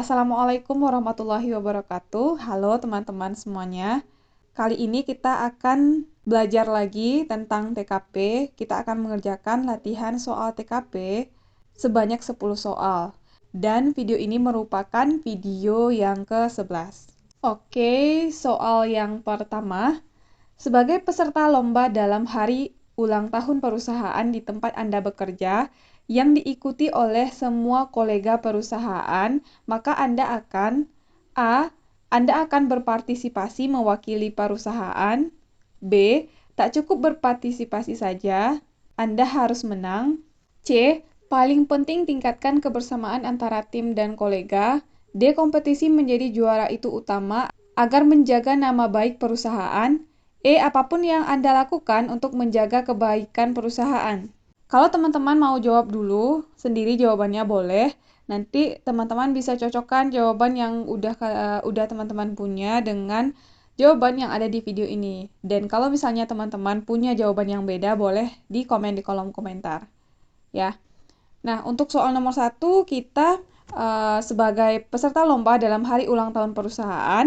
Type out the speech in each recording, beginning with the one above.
Assalamualaikum warahmatullahi wabarakatuh. Halo teman-teman semuanya. Kali ini kita akan belajar lagi tentang TKP. Kita akan mengerjakan latihan soal TKP sebanyak 10 soal. Dan video ini merupakan video yang ke-11. Oke, soal yang pertama. Sebagai peserta lomba dalam hari ulang tahun perusahaan di tempat Anda bekerja, yang diikuti oleh semua kolega perusahaan, maka Anda akan berpartisipasi mewakili perusahaan. B. Tak cukup berpartisipasi saja, Anda harus menang. C. Paling penting tingkatkan kebersamaan antara tim dan kolega. D. Kompetisi menjadi juara itu utama agar menjaga nama baik perusahaan. Apapun yang Anda lakukan untuk menjaga kebaikan perusahaan. Kalau teman-teman mau jawab dulu, sendiri jawabannya boleh. Nanti teman-teman bisa cocokkan jawaban yang udah teman-teman punya dengan jawaban yang ada di video ini. Dan kalau misalnya teman-teman punya jawaban yang beda, boleh di komen di kolom komentar. Ya. Nah, untuk soal nomor 1, kita sebagai peserta lomba dalam hari ulang tahun perusahaan,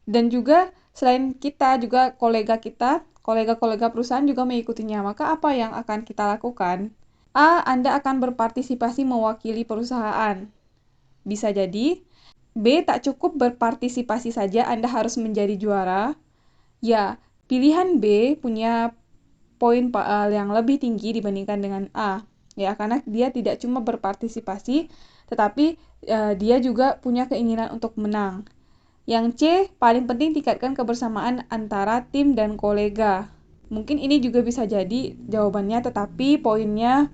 dan juga selain kita, juga kolega-kolega perusahaan juga mengikutinya. Maka apa yang akan kita lakukan? A. Anda akan berpartisipasi mewakili perusahaan. Bisa jadi. B. Tak cukup berpartisipasi saja, Anda harus menjadi juara. Ya, pilihan B punya poin yang lebih tinggi dibandingkan dengan A. Ya, karena dia tidak cuma berpartisipasi, tetapi dia juga punya keinginan untuk menang. Yang C, paling penting tingkatkan kebersamaan antara tim dan kolega. Mungkin ini juga bisa jadi jawabannya, tetapi poinnya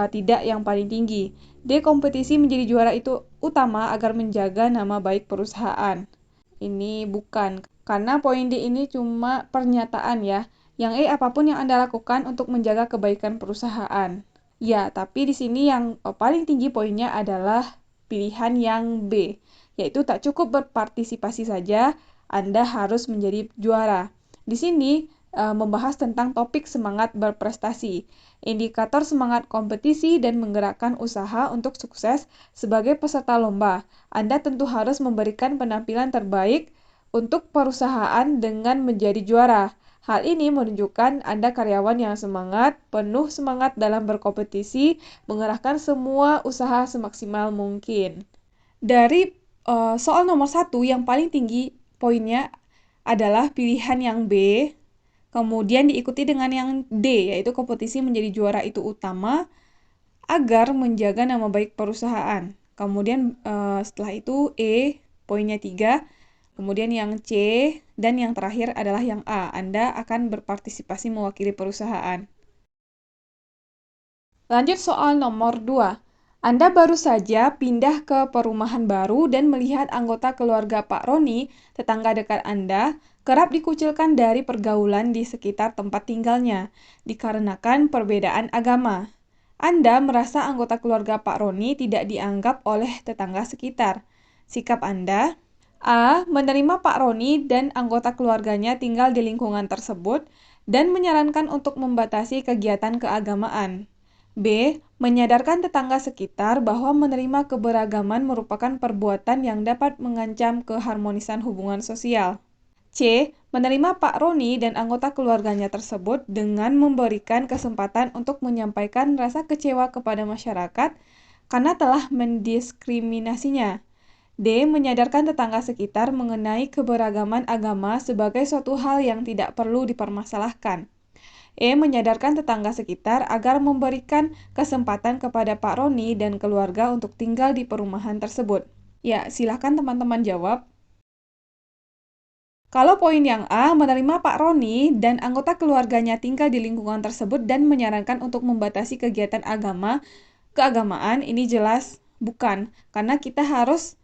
tidak yang paling tinggi. D, kompetisi menjadi juara itu utama agar menjaga nama baik perusahaan. Ini bukan, karena poin D ini cuma pernyataan ya. Yang apapun yang Anda lakukan untuk menjaga kebaikan perusahaan. Ya, tapi di sini yang paling tinggi poinnya adalah pilihan yang B, yaitu tak cukup berpartisipasi saja, Anda harus menjadi juara. Di sini membahas tentang topik semangat berprestasi, indikator semangat kompetisi dan menggerakkan usaha untuk sukses sebagai peserta lomba. Anda tentu harus memberikan penampilan terbaik untuk perusahaan dengan menjadi juara. Hal ini menunjukkan Anda karyawan yang semangat, penuh semangat dalam berkompetisi, mengerahkan semua usaha semaksimal mungkin. Dari soal nomor 1 yang paling tinggi poinnya adalah pilihan yang B, kemudian diikuti dengan yang D, yaitu kompetisi menjadi juara itu utama agar menjaga nama baik perusahaan. Kemudian setelah itu poinnya 3, kemudian yang C, dan yang terakhir adalah yang A. Anda akan berpartisipasi mewakili perusahaan. Lanjut soal nomor 2. Anda baru saja pindah ke perumahan baru dan melihat anggota keluarga Pak Roni, tetangga dekat Anda, kerap dikucilkan dari pergaulan di sekitar tempat tinggalnya, dikarenakan perbedaan agama. Anda merasa anggota keluarga Pak Roni tidak dianggap oleh tetangga sekitar. Sikap Anda: A. Menerima Pak Roni dan anggota keluarganya tinggal di lingkungan tersebut dan menyarankan untuk membatasi kegiatan keagamaan. B. Menyadarkan tetangga sekitar bahwa menerima keberagaman merupakan perbuatan yang dapat mengancam keharmonisan hubungan sosial. C. Menerima Pak Roni dan anggota keluarganya tersebut dengan memberikan kesempatan untuk menyampaikan rasa kecewa kepada masyarakat karena telah mendiskriminasinya. D. Menyadarkan tetangga sekitar mengenai keberagaman agama sebagai suatu hal yang tidak perlu dipermasalahkan. Menyadarkan tetangga sekitar agar memberikan kesempatan kepada Pak Roni dan keluarga untuk tinggal di perumahan tersebut. Ya, silakan teman-teman jawab. Kalau poin yang A, menerima Pak Roni dan anggota keluarganya tinggal di lingkungan tersebut dan menyarankan untuk membatasi kegiatan keagamaan, ini jelas bukan, karena kita harus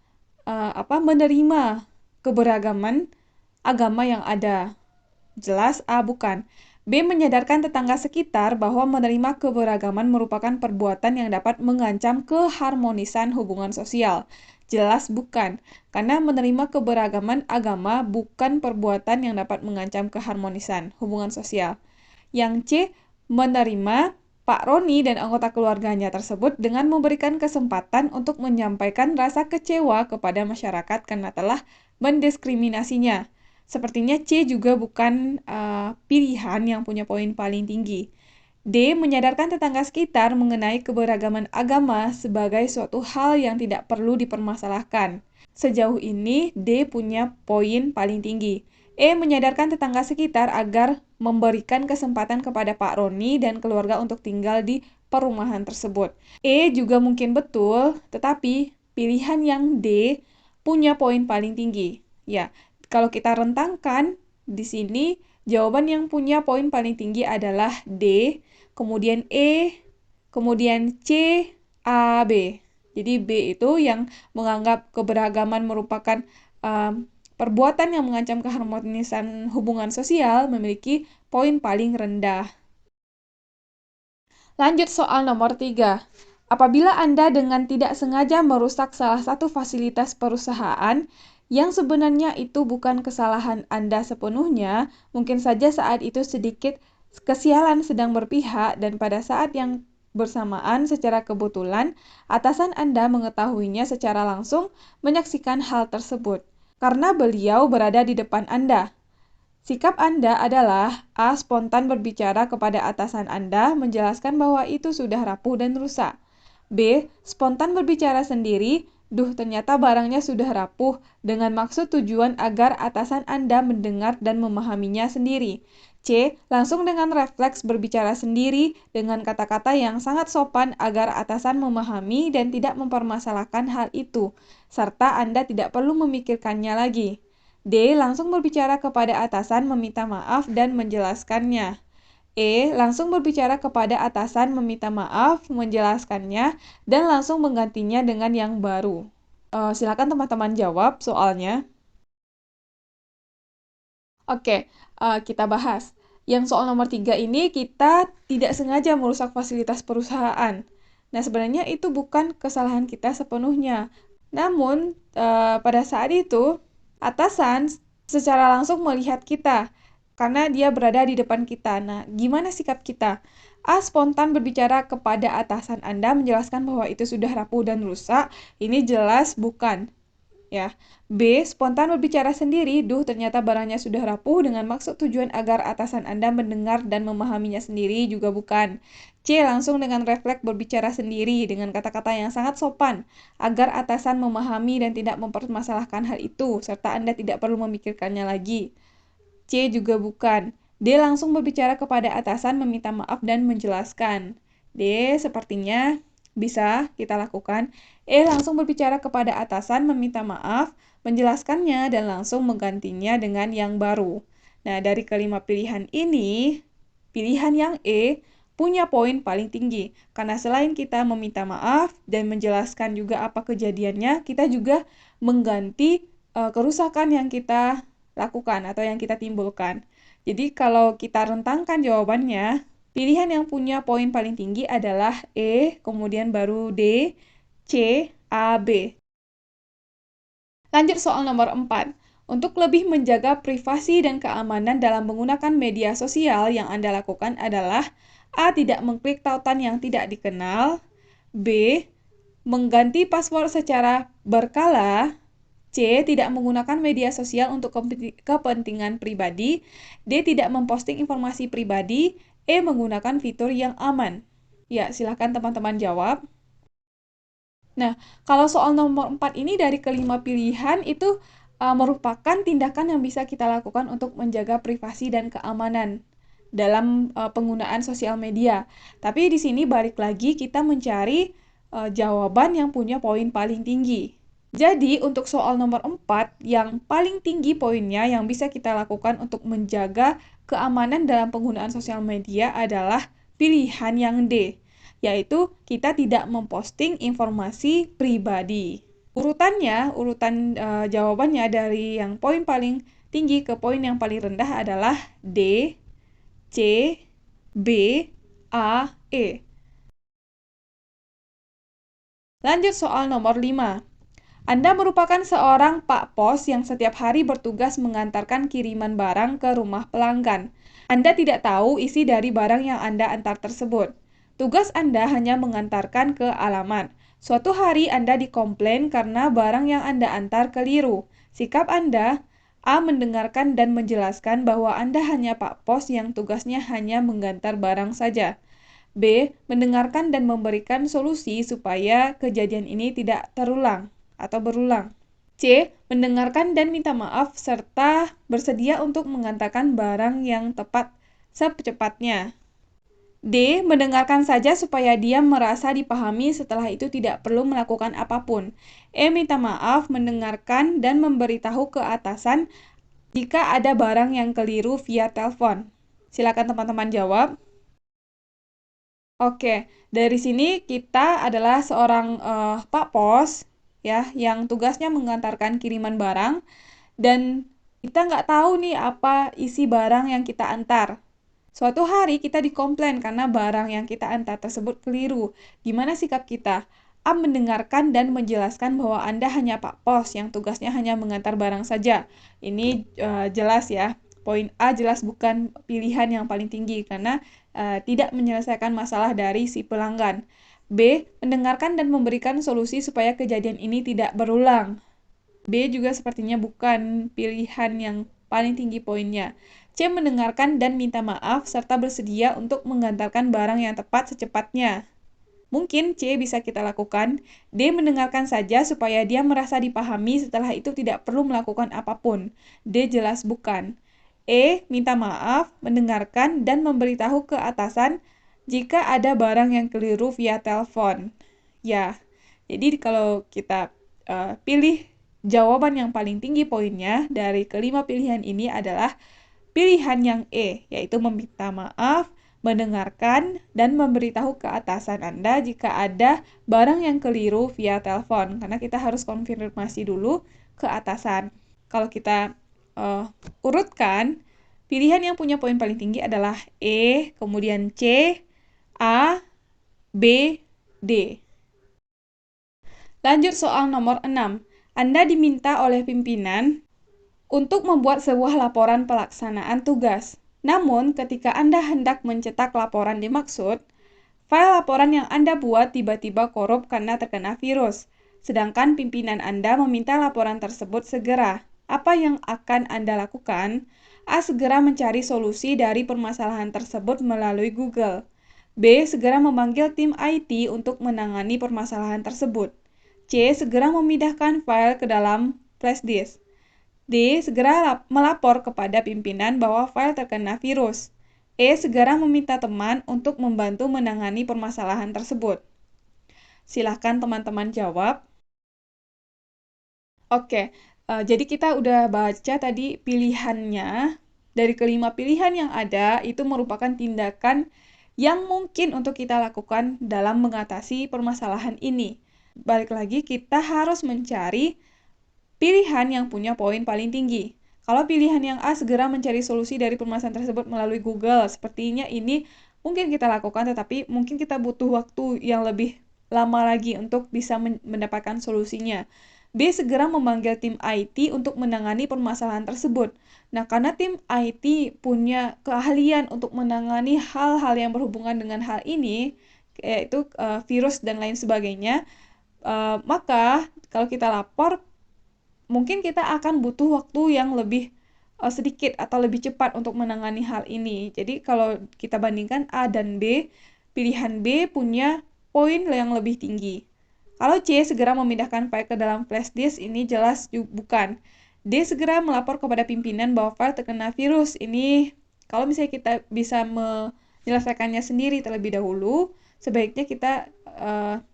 menerima keberagaman agama yang ada. Jelas A, bukan. B. Menyadarkan tetangga sekitar bahwa menerima keberagaman merupakan perbuatan yang dapat mengancam keharmonisan hubungan sosial. Jelas bukan, karena menerima keberagaman agama bukan perbuatan yang dapat mengancam keharmonisan hubungan sosial. Yang C. Menerima Pak Roni dan anggota keluarganya tersebut dengan memberikan kesempatan untuk menyampaikan rasa kecewa kepada masyarakat karena telah mendiskriminasinya. Sepertinya C juga bukan pilihan yang punya poin paling tinggi. D. Menyadarkan tetangga sekitar mengenai keberagaman agama sebagai suatu hal yang tidak perlu dipermasalahkan. Sejauh ini, D punya poin paling tinggi. E. Menyadarkan tetangga sekitar agar memberikan kesempatan kepada Pak Roni dan keluarga untuk tinggal di perumahan tersebut. E juga mungkin betul, tetapi pilihan yang D punya poin paling tinggi. Ya, kalau kita rentangkan di sini, jawaban yang punya poin paling tinggi adalah D, kemudian E, kemudian C, A, B. Jadi B itu yang menganggap keberagaman merupakan perbuatan yang mengancam keharmonisan hubungan sosial memiliki poin paling rendah. Lanjut soal nomor 3. Apabila Anda dengan tidak sengaja merusak salah satu fasilitas perusahaan, yang sebenarnya itu bukan kesalahan Anda sepenuhnya, mungkin saja saat itu sedikit kesialan sedang berpihak dan pada saat yang bersamaan secara kebetulan, atasan Anda mengetahuinya secara langsung menyaksikan hal tersebut. Karena beliau berada di depan Anda. Sikap Anda adalah A. Spontan berbicara kepada atasan Anda menjelaskan bahwa itu sudah rapuh dan rusak. B. Spontan berbicara sendiri, ternyata barangnya sudah rapuh dengan maksud tujuan agar atasan Anda mendengar dan memahaminya sendiri. C. Langsung dengan refleks berbicara sendiri dengan kata-kata yang sangat sopan agar atasan memahami dan tidak mempermasalahkan hal itu, serta Anda tidak perlu memikirkannya lagi. D. Langsung berbicara kepada atasan meminta maaf dan menjelaskannya. E. Langsung berbicara kepada atasan meminta maaf, menjelaskannya, dan langsung menggantinya dengan yang baru. Silakan teman-teman jawab soalnya. Oke, kita bahas. Yang soal nomor 3 ini kita tidak sengaja merusak fasilitas perusahaan. Nah, sebenarnya itu bukan kesalahan kita sepenuhnya. Namun, pada saat itu, atasan secara langsung melihat kita karena dia berada di depan kita. Nah, gimana sikap kita? A. Spontan berbicara kepada atasan Anda menjelaskan bahwa itu sudah rapuh dan rusak. Ini jelas bukan. Ya. B. Spontan berbicara sendiri, ternyata barangnya sudah rapuh dengan maksud tujuan agar atasan Anda mendengar dan memahaminya sendiri juga bukan. C. Langsung dengan refleks berbicara sendiri dengan kata-kata yang sangat sopan agar atasan memahami dan tidak mempermasalahkan hal itu, serta Anda tidak perlu memikirkannya lagi. C. Juga bukan. D. Langsung berbicara kepada atasan meminta maaf dan menjelaskan. D. Sepertinya bisa kita lakukan. E. Langsung berbicara kepada atasan meminta maaf, menjelaskannya, dan langsung menggantinya dengan yang baru. Nah, dari kelima pilihan ini, pilihan yang E punya poin paling tinggi. Karena selain kita meminta maaf dan menjelaskan juga apa kejadiannya, kita juga mengganti kerusakan yang kita lakukan atau yang kita timbulkan. Jadi kalau kita rentangkan jawabannya, pilihan yang punya poin paling tinggi adalah E, kemudian baru D, C, A, B. Lanjut soal nomor 4. Untuk lebih menjaga privasi dan keamanan dalam menggunakan media sosial yang Anda lakukan adalah A. Tidak mengklik tautan yang tidak dikenal, B. Mengganti password secara berkala, C. Tidak menggunakan media sosial untuk kepentingan pribadi, D. Tidak memposting informasi pribadi, E. Menggunakan fitur yang aman. Ya, silakan teman-teman jawab. Nah, kalau soal nomor 4 ini dari kelima pilihan itu merupakan tindakan yang bisa kita lakukan untuk menjaga privasi dan keamanan dalam penggunaan sosial media. Tapi di sini balik lagi kita mencari jawaban yang punya poin paling tinggi. Jadi, untuk soal nomor 4, yang paling tinggi poinnya yang bisa kita lakukan untuk menjaga keamanan dalam penggunaan sosial media adalah pilihan yang D, yaitu kita tidak memposting informasi pribadi. Urutan jawabannya dari yang poin paling tinggi ke poin yang paling rendah adalah D, C, B, A, E. Lanjut soal nomor 5. Anda merupakan seorang Pak Pos yang setiap hari bertugas mengantarkan kiriman barang ke rumah pelanggan. Anda tidak tahu isi dari barang yang Anda antar tersebut. Tugas Anda hanya mengantarkan ke alamat. Suatu hari Anda dikomplain karena barang yang Anda antar keliru. Sikap Anda, A. Mendengarkan dan menjelaskan bahwa Anda hanya Pak Pos yang tugasnya hanya menggantar barang saja. B. Mendengarkan dan memberikan solusi supaya kejadian ini tidak terulang atau berulang. C. Mendengarkan dan minta maaf serta bersedia untuk mengantarkan barang yang tepat secepatnya. D. Mendengarkan saja supaya dia merasa dipahami, setelah itu tidak perlu melakukan apapun. E. Minta maaf, mendengarkan, dan memberitahu ke atasan jika ada barang yang keliru via telepon. Silakan teman-teman jawab. Oke, dari sini kita adalah seorang Pak Pos, ya, yang tugasnya mengantarkan kiriman barang, dan kita nggak tahu nih apa isi barang yang kita antar. Suatu hari kita dikomplain karena barang yang kita antar tersebut keliru. Gimana sikap kita? A. Mendengarkan dan menjelaskan bahwa Anda hanya Pak Pos yang tugasnya hanya mengantar barang saja. Ini jelas ya. Poin A jelas bukan pilihan yang paling tinggi karena tidak menyelesaikan masalah dari si pelanggan. B. Mendengarkan dan memberikan solusi supaya kejadian ini tidak berulang. B juga sepertinya bukan pilihan yang paling tinggi poinnya. C. Mendengarkan dan minta maaf, serta bersedia untuk mengantarkan barang yang tepat secepatnya. Mungkin C bisa kita lakukan. D. Mendengarkan saja supaya dia merasa dipahami, setelah itu tidak perlu melakukan apapun. D jelas bukan. E. Minta maaf, mendengarkan, dan memberitahu ke atasan jika ada barang yang keliru via telepon. Ya, jadi kalau kita pilih jawaban yang paling tinggi poinnya dari kelima pilihan ini adalah pilihan yang E, yaitu meminta maaf, mendengarkan, dan memberitahu ke atasan Anda jika ada barang yang keliru via telepon. Karena kita harus konfirmasi dulu ke atasan. Kalau kita urutkan, pilihan yang punya poin paling tinggi adalah E, kemudian C, A, B, D. Lanjut soal nomor 6. Anda diminta oleh pimpinan untuk membuat sebuah laporan pelaksanaan tugas. Namun, ketika Anda hendak mencetak laporan dimaksud, file laporan yang Anda buat tiba-tiba korup karena terkena virus. Sedangkan pimpinan Anda meminta laporan tersebut segera. Apa yang akan Anda lakukan? A. Segera mencari solusi dari permasalahan tersebut melalui Google. B. Segera memanggil tim IT untuk menangani permasalahan tersebut. C. Segera memindahkan file ke dalam flash disk. D. Segera melapor kepada pimpinan bahwa file terkena virus. E. Segera meminta teman untuk membantu menangani permasalahan tersebut. Silahkan teman-teman jawab. Oke, jadi kita udah baca tadi pilihannya. Dari kelima pilihan yang ada, itu merupakan tindakan yang mungkin untuk kita lakukan dalam mengatasi permasalahan ini. Balik lagi, kita harus mencari pilihan yang punya poin paling tinggi. Kalau pilihan yang A, segera mencari solusi dari permasalahan tersebut melalui Google, sepertinya ini mungkin kita lakukan, tetapi mungkin kita butuh waktu yang lebih lama lagi untuk bisa mendapatkan solusinya. B. Segera memanggil tim IT untuk menangani permasalahan tersebut. Nah, karena tim IT punya keahlian untuk menangani hal-hal yang berhubungan dengan hal ini, yaitu virus dan lain sebagainya, maka kalau kita lapor, mungkin kita akan butuh waktu yang lebih sedikit atau lebih cepat untuk menangani hal ini. Jadi kalau kita bandingkan A dan B, pilihan B punya poin yang lebih tinggi. Kalau C, segera memindahkan file ke dalam flash disk, ini jelas bukan. D, segera melapor kepada pimpinan bahwa file terkena virus. Ini kalau misalnya kita bisa menyelesaikannya sendiri terlebih dahulu, sebaiknya kita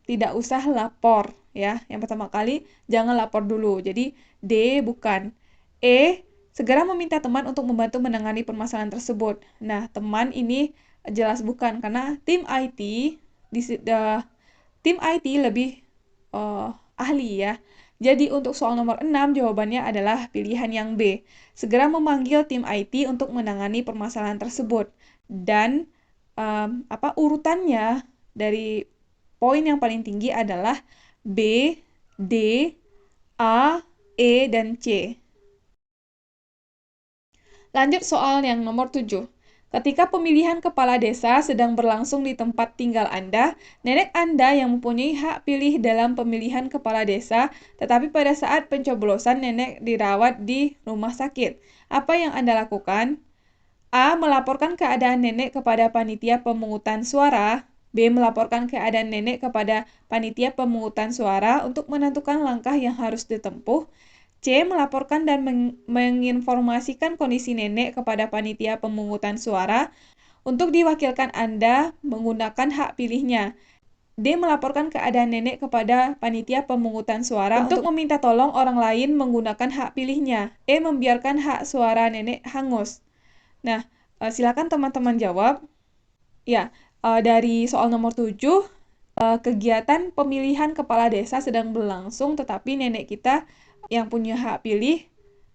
tidak usah lapor ya. Yang pertama kali jangan lapor dulu. Jadi D bukan. E, segera meminta teman untuk membantu menangani permasalahan tersebut. Nah, teman ini jelas bukan karena tim IT lebih ahli ya. Jadi untuk soal nomor 6 jawabannya adalah pilihan yang B. Segera memanggil tim IT untuk menangani permasalahan tersebut. Dan urutannya dari poin yang paling tinggi adalah B, D, A, E, dan C. Lanjut soal yang nomor 7. Ketika pemilihan kepala desa sedang berlangsung di tempat tinggal Anda, nenek Anda yang mempunyai hak pilih dalam pemilihan kepala desa, tetapi pada saat pencoblosan nenek dirawat di rumah sakit. Apa yang Anda lakukan? A. Melaporkan keadaan nenek kepada panitia pemungutan suara. B. Melaporkan keadaan nenek kepada panitia pemungutan suara untuk menentukan langkah yang harus ditempuh. C. Melaporkan dan menginformasikan kondisi nenek kepada panitia pemungutan suara untuk diwakilkan Anda menggunakan hak pilihnya. D. Melaporkan keadaan nenek kepada panitia pemungutan suara untuk meminta tolong orang lain menggunakan hak pilihnya. E. Membiarkan hak suara nenek hangus. Nah, silakan teman-teman jawab. Ya, dari soal nomor 7, kegiatan pemilihan kepala desa sedang berlangsung, tetapi nenek kita yang punya hak pilih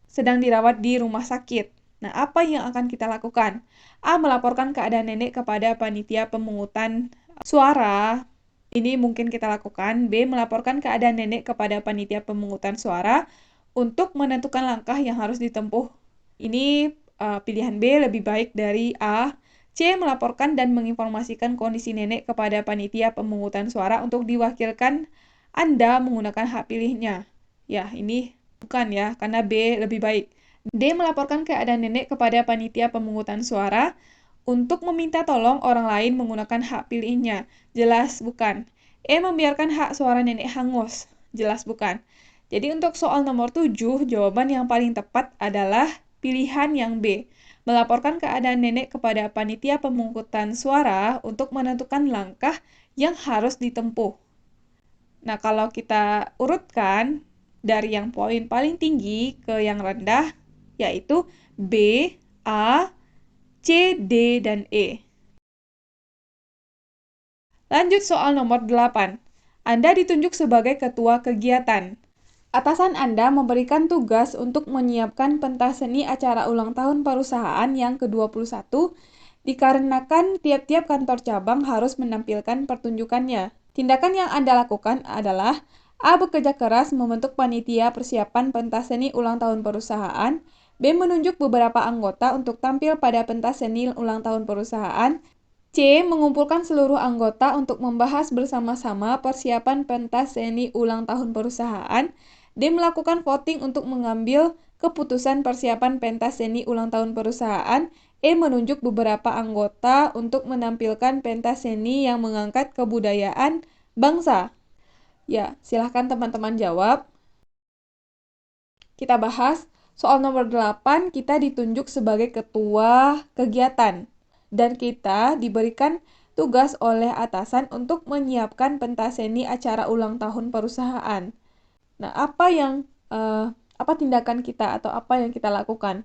sedang dirawat di rumah sakit. Nah, apa yang akan kita lakukan? A. Melaporkan keadaan nenek kepada panitia pemungutan suara. Ini mungkin kita lakukan. B. Melaporkan keadaan nenek kepada panitia pemungutan suara untuk menentukan langkah yang harus ditempuh. Ini pilihan B lebih baik dari A. C. Melaporkan dan menginformasikan kondisi nenek kepada panitia pemungutan suara untuk diwakilkan Anda menggunakan hak pilihnya. Ya, ini bukan ya, karena B lebih baik. D. Melaporkan keadaan nenek kepada panitia pemungutan suara untuk meminta tolong orang lain menggunakan hak pilihnya. Jelas bukan. E. Membiarkan hak suara nenek hangus. Jelas bukan. Jadi untuk soal nomor 7, jawaban yang paling tepat adalah pilihan yang B. Melaporkan keadaan nenek kepada panitia pemungutan suara untuk menentukan langkah yang harus ditempuh. Nah, kalau kita urutkan dari yang poin paling tinggi ke yang rendah, yaitu B, A, C, D, dan E. Lanjut soal nomor 8. Anda ditunjuk sebagai ketua kegiatan. Atasan Anda memberikan tugas untuk menyiapkan pentas seni acara ulang tahun perusahaan yang ke-21 dikarenakan tiap-tiap kantor cabang harus menampilkan pertunjukannya. Tindakan yang Anda lakukan adalah A. Bekerja keras membentuk panitia persiapan pentas seni ulang tahun perusahaan. B. Menunjuk beberapa anggota untuk tampil pada pentas seni ulang tahun perusahaan. C. Mengumpulkan seluruh anggota untuk membahas bersama-sama persiapan pentas seni ulang tahun perusahaan. D. Melakukan voting untuk mengambil keputusan persiapan pentas seni ulang tahun perusahaan. E. Menunjuk beberapa anggota untuk menampilkan pentas seni yang mengangkat kebudayaan bangsa. Ya, silahkan teman-teman jawab. Kita bahas soal nomor 8, kita ditunjuk sebagai ketua kegiatan. Dan kita diberikan tugas oleh atasan untuk menyiapkan pentas seni acara ulang tahun perusahaan. Nah, apa tindakan kita atau apa yang kita lakukan?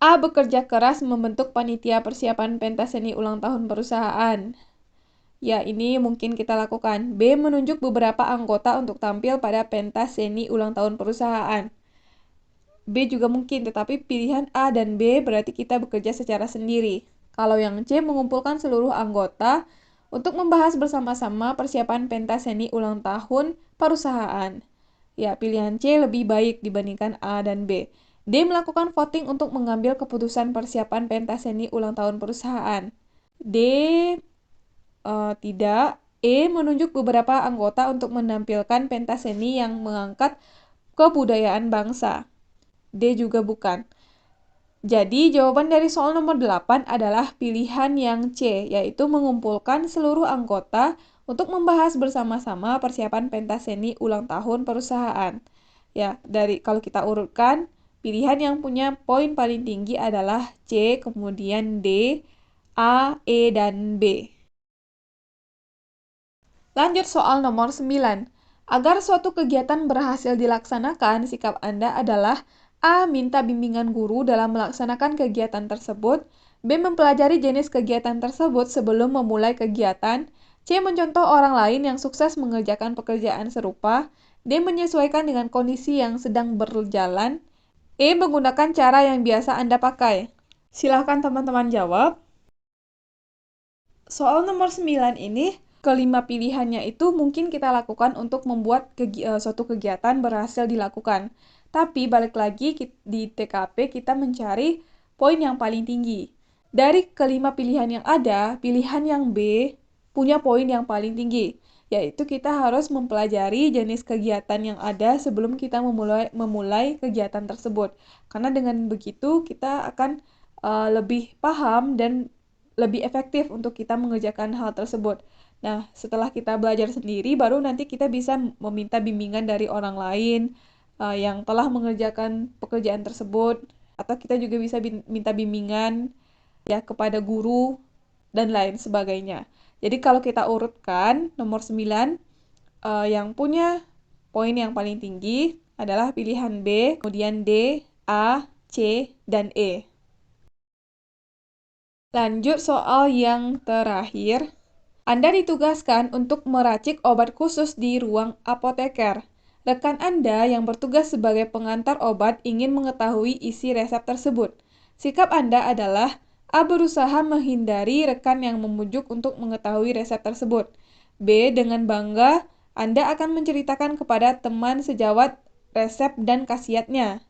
A. Bekerja keras membentuk panitia persiapan pentas seni ulang tahun perusahaan. Ya, ini mungkin kita lakukan. B. Menunjuk beberapa anggota untuk tampil pada pentas seni ulang tahun perusahaan. B juga mungkin, tetapi pilihan A dan B berarti kita bekerja secara sendiri. Kalau yang C, mengumpulkan seluruh anggota untuk membahas bersama-sama persiapan pentas seni ulang tahun perusahaan. Ya, pilihan C lebih baik dibandingkan A dan B. D. Melakukan voting untuk mengambil keputusan persiapan pentas seni ulang tahun perusahaan. D. Tidak. E. Menunjuk beberapa anggota untuk menampilkan pentas seni yang mengangkat kebudayaan bangsa. D juga bukan. Jadi, jawaban dari soal nomor 8 adalah pilihan yang C, yaitu mengumpulkan seluruh anggota untuk membahas bersama-sama persiapan pentas seni ulang tahun perusahaan. Ya, kalau kita urutkan, pilihan yang punya poin paling tinggi adalah C, kemudian D, A, E, dan B. Lanjut soal nomor 9. Agar suatu kegiatan berhasil dilaksanakan, sikap Anda adalah A. Minta bimbingan guru dalam melaksanakan kegiatan tersebut. B. Mempelajari jenis kegiatan tersebut sebelum memulai kegiatan. C. Mencontoh orang lain yang sukses mengerjakan pekerjaan serupa. D. Menyesuaikan dengan kondisi yang sedang berjalan. E. Menggunakan cara yang biasa Anda pakai. Silakan teman-teman jawab. Soal nomor 9 ini, kelima pilihannya itu mungkin kita lakukan untuk membuat suatu kegiatan berhasil dilakukan. Tapi balik lagi di TKP kita mencari poin yang paling tinggi. Dari kelima pilihan yang ada, pilihan yang B punya poin yang paling tinggi, yaitu kita harus mempelajari jenis kegiatan yang ada sebelum kita memulai kegiatan tersebut. Karena dengan begitu kita akan lebih paham dan lebih efektif untuk kita mengerjakan hal tersebut. Nah, setelah kita belajar sendiri, baru nanti kita bisa meminta bimbingan dari orang lain yang telah mengerjakan pekerjaan tersebut, atau kita juga bisa minta bimbingan ya kepada guru dan lain sebagainya. Jadi kalau kita urutkan nomor 9 yang punya poin yang paling tinggi adalah pilihan B, kemudian D, A, C, dan E. Lanjut soal yang terakhir. Anda ditugaskan untuk meracik obat khusus di ruang apoteker. Rekan Anda yang bertugas sebagai pengantar obat ingin mengetahui isi resep tersebut. Sikap Anda adalah A. Berusaha menghindari rekan yang memujuk untuk mengetahui resep tersebut. B. Dengan bangga, Anda akan menceritakan kepada teman sejawat resep dan khasiatnya.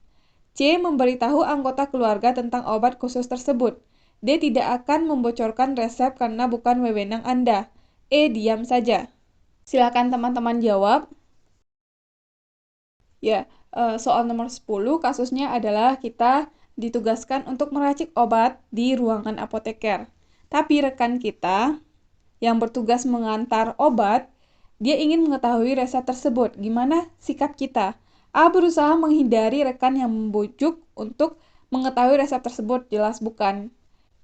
C. Memberitahu anggota keluarga tentang obat khusus tersebut. D. Tidak akan membocorkan resep karena bukan wewenang Anda. E. Diam saja. Silakan teman-teman jawab. Ya, soal nomor 10 kasusnya adalah kita ditugaskan untuk meracik obat di ruangan apoteker. Tapi rekan kita yang bertugas mengantar obat, dia ingin mengetahui resep tersebut. Gimana sikap kita? A. Berusaha menghindari rekan yang membujuk untuk mengetahui resep tersebut, jelas bukan.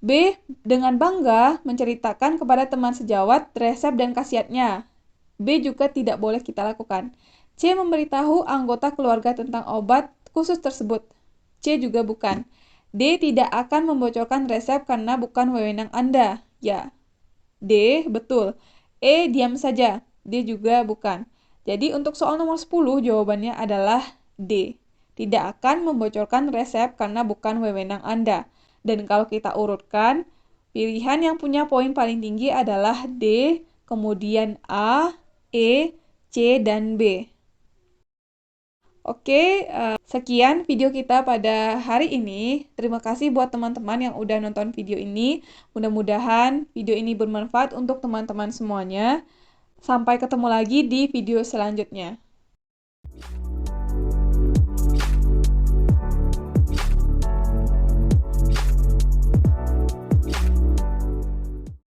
B. Dengan bangga menceritakan kepada teman sejawat resep dan khasiatnya. B. Juga tidak boleh kita lakukan. C. Memberitahu anggota keluarga tentang obat khusus tersebut. C. Juga bukan. D. Tidak akan membocorkan resep karena bukan wewenang Anda. Ya. D. Betul. E. Diam saja. D. Juga bukan. Jadi untuk soal nomor 10 jawabannya adalah D. Tidak akan membocorkan resep karena bukan wewenang Anda. Dan kalau kita urutkan, pilihan yang punya poin paling tinggi adalah D, kemudian A, E, C, dan B. Oke, sekian video kita pada hari ini. Terima kasih buat teman-teman yang udah nonton video ini. Mudah-mudahan video ini bermanfaat untuk teman-teman semuanya. Sampai ketemu lagi di video selanjutnya.